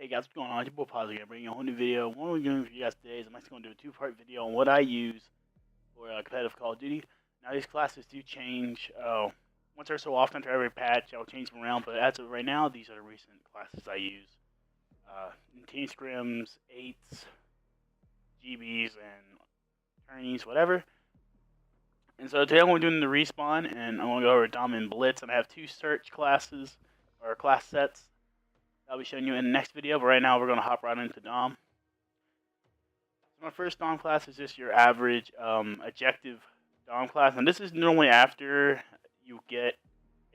Hey guys, what's going on? It's your boy Paz again, bringing you a whole new video. What we're doing for you guys today is I'm actually going to do a two-part video on what I use for competitive Call of Duty. Now these classes do change once or so often after every patch. I'll change them around, but as of right now, these are the recent classes I use. Team scrims, 8s, GBs, and tourneys, whatever. And so today I'm going to do the respawn, and I'm going to go over Dom and Blitz, and I have two search classes, or class sets. I'll be showing you in the next video, but right now we're going to hop right into Dom. So my first Dom class is just your average objective Dom class, and this is normally after you get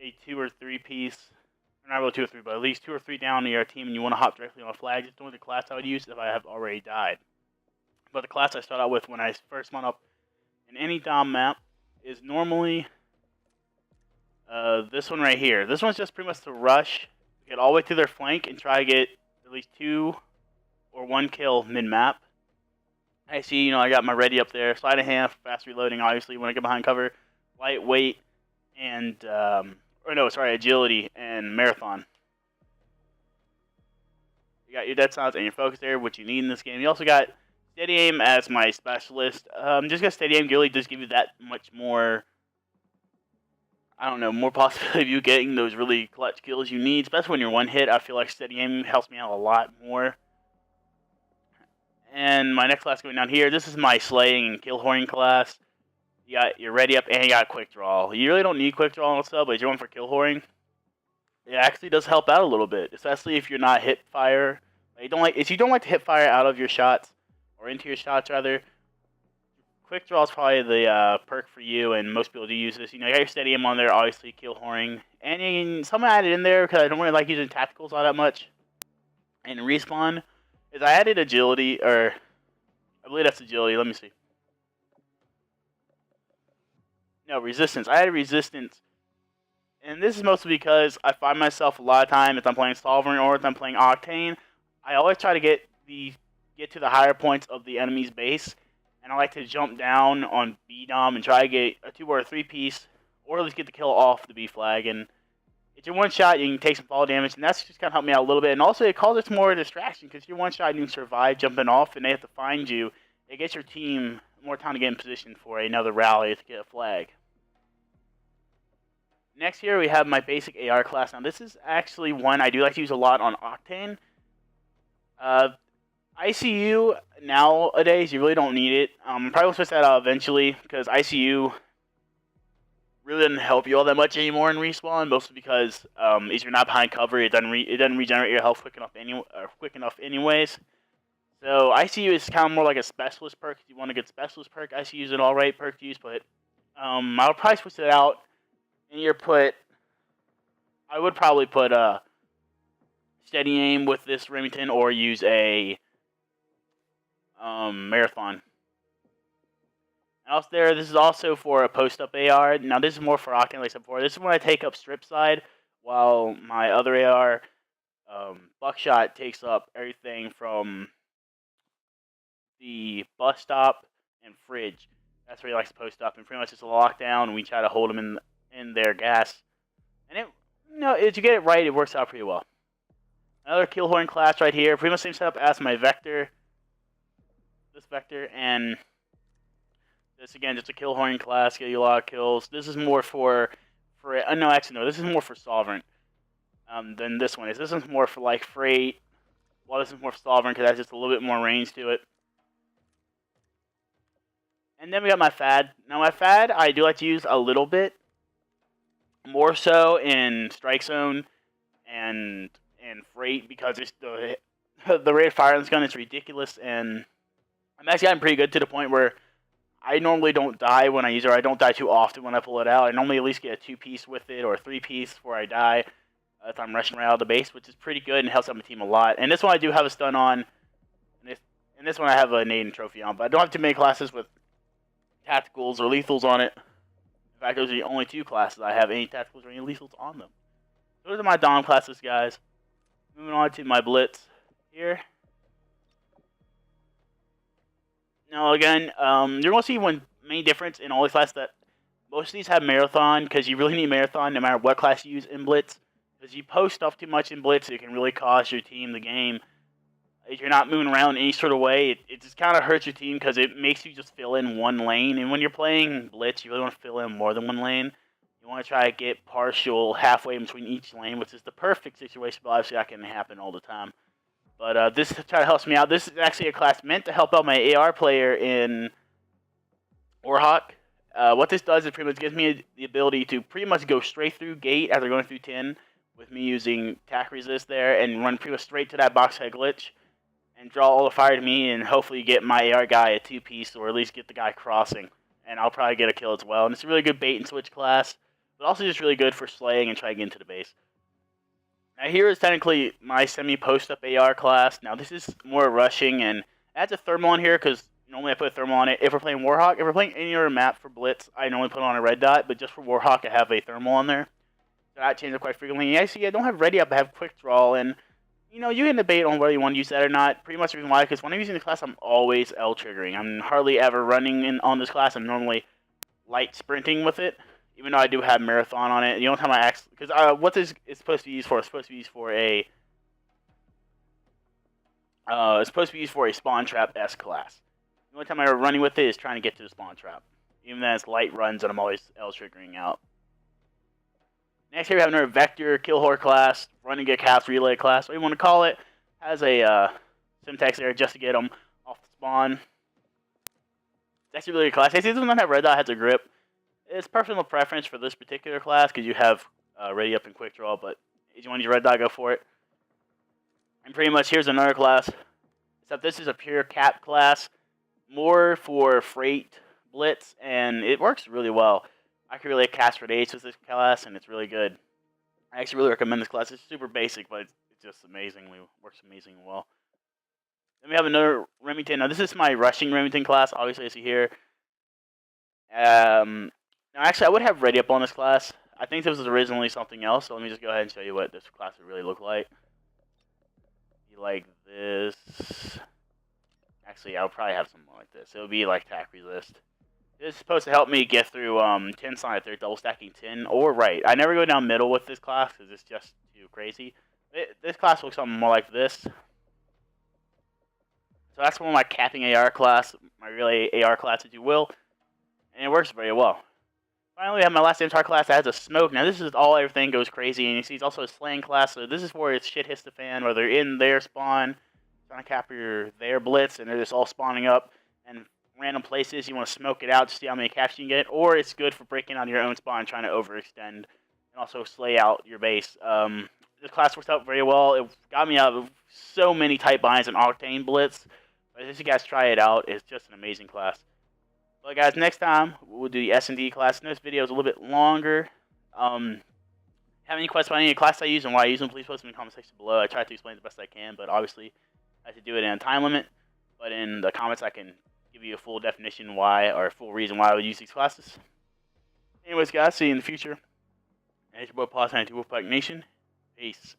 a 2 or 3 piece, or not really 2 or 3, but at least 2 or 3 down in your team, and you want to hop directly on a flag. It's only the class I would use if I have already died. But the class I start out with when I first spawn up in any Dom map is normally this one right here. This one's just pretty much to rush, get all the way to their flank and try to get at least 2 or 1 kill mid-map. I see, I got my ready up there. Sleight of hand, fast reloading, obviously, when I get behind cover. Lightweight, and, agility and marathon. You got your dead silence and your focus there, which you need in this game. You also got steady aim as my specialist. Just because steady aim really does give you that much more, more possibility of you getting those really clutch kills you need, especially when you're one hit. I feel like steady aim helps me out a lot more. And my next class going down here, this is my slaying and kill whoring class. You got your ready up and you got quick draw. You really don't need quick draw and stuff, but if you're going for kill whoring, it actually does help out a little bit, especially if you're not hip fire. If you don't like to hip fire out of your shots, or into your shots rather, quick draw is probably the perk for you, and most people do use this. You got your steady aim on there, obviously kill whoring, and some added in there because I don't really like using tacticals all that much. And respawn is I added agility, or I believe that's agility. Let me see. No, resistance. I added resistance, and this is mostly because I find myself a lot of time if I'm playing Sovereign or if I'm playing Octane, I always try to get to the higher points of the enemy's base. And I like to jump down on B-Dom and try to get a 2 or a 3 piece, or at least get the kill off the B flag. And if you're one shot, you can take some fall damage, and that's just kind of helped me out a little bit. And also, it causes more distraction because you're one shot and you can survive jumping off, and they have to find you. It gets your team more time to get in position for another rally to get a flag. Next here, we have my basic AR class. Now, this is actually one I do like to use a lot on Octane. ICU, nowadays, you really don't need it. I'm probably going to switch that out eventually, because ICU really doesn't help you all that much anymore in respawn, mostly because if you're not behind cover, it doesn't regenerate your health quick enough anyways. So ICU is kind of more like a specialist perk. If you want a good specialist perk, ICU is an alright perk to use, but I'll probably switch it out. And I would probably put steady aim with this Remington, or use a marathon. And also this is also for a post-up AR. Now this is more for Octane, like I said before. This is when I take up strip side, while my other AR, Buckshot, takes up everything from the bus stop and fridge. That's where he likes to post up, and pretty much it's a lockdown, and we try to hold him in their gas. And if you get it right, it works out pretty well. Another kill whoring class right here, pretty much same setup as my Vector. This Vector, and this again, just a kill whoring class, get you a lot of kills. This is more this is more for Sovereign than this one is. This one's more for like Freight, while this is more for Sovereign because that's just a little bit more range to it. And then we got my Fad. Now my Fad I do like to use a little bit more so in Strike Zone and Freight, because it's the rate of fire on this gun is ridiculous, and I'm actually gotten pretty good to the point where I normally don't die when I use it, or I don't die too often when I pull it out. I normally at least get a 2-piece with it, or a 3-piece before I die if I'm rushing right out of the base, which is pretty good and helps out my team a lot. And this one I do have a stun on, and this one I have a nade and trophy on, but I don't have too many classes with tacticals or lethals on it. In fact, those are the only 2 classes I have any tacticals or any lethals on them. Those are my Dom classes, guys. Moving on to my Blitz here. Now again, you're going to see one main difference in all the classes, that most of these have Marathon, because you really need Marathon no matter what class you use in Blitz. Because you post stuff too much in Blitz, it can really cost your team the game. If you're not moving around any sort of way, it just kind of hurts your team because it makes you just fill in one lane. And when you're playing Blitz, you really want to fill in more than one lane. You want to try to get partial halfway in between each lane, which is the perfect situation, but obviously that can happen all the time. But this try to helps me out. This is actually a class meant to help out my AR player in Warhawk. What this does is pretty much gives me the ability to pretty much go straight through gate after going through 10 with me using tack resist there and run pretty much straight to that box head glitch and draw all the fire to me and hopefully get my AR guy a 2-piece or at least get the guy crossing. And I'll probably get a kill as well. And it's a really good bait and switch class, but also just really good for slaying and trying to get into the base. Now here is technically my semi-post-up AR class. Now this is more rushing and it adds a thermal on here because normally I put a thermal on it. If we're playing Warhawk, if we're playing any other map for Blitz, I normally put on a red dot, but just for Warhawk I have a thermal on there. So that changes quite frequently. Yeah, see, I don't have ready up, I have quick draw, and you know, you can debate on whether you want to use that or not. Pretty much the reason why, because when I'm using the class, I'm always L triggering. I'm hardly ever running on this class. I'm normally light sprinting with it, even though I do have marathon on it. The only time I actually, because what this is supposed to be used for, it's supposed to be used for a spawn trap S class. The only time I'm running with it is trying to get to the spawn trap. Even then, it's light runs, and I'm always L triggering out. Next here we have another Vector Kill Whore class, running a caps relay class, what you want to call it. Has a syntax there just to get them off the spawn. It's actually really good class. I see this one that red dot has a grip. It's personal preference for this particular class because you have ready up and quick draw, but if you want to use red dot, go for it. And pretty much here's another class, except this is a pure cap class, more for freight blitz, and it works really well. I can really cast for days with this class, and it's really good. I actually really recommend this class. It's super basic, but it's just works amazingly well. Then we have another Remington. Now, this is my rushing Remington class, obviously, as you hear. Now, actually, I would have ready up on this class. I think this was originally something else, so let me just go ahead and show you what this class would really look like. Like this. Actually, I would probably have something like this. It would be like tack resist. This is supposed to help me get through 10 side they're double stacking 10 or right. I never go down middle with this class because it's just too crazy. This class looks something more like this. So that's one of my capping AR class, my relay AR class, if you will, and it works very well. Finally, we have my last MTAR class that has a smoke. Now this is all everything goes crazy, and you see it's also a slaying class. So this is where it's shit hits the fan, where they're in their spawn, trying to cap their blitz, and they're just all spawning up and random places. You want to smoke it out to see how many caps you can get, or it's good for breaking out your own spawn, trying to overextend, and also slay out your base. This class works out very well. It got me out of so many tight binds and Octane Blitz. But if you guys try it out, it's just an amazing class. But guys, next time we'll do the S&D class. And this video is a little bit longer. Have any questions about any class I use and why I use them, please post them in the comment section below. I try to explain the best I can, but obviously I have to do it in a time limit. But in the comments I can give you a full definition why, or a full reason why I would use these classes. Anyways, guys, see you in the future. And it's your boy Paul, Wolfpack Nation. Peace.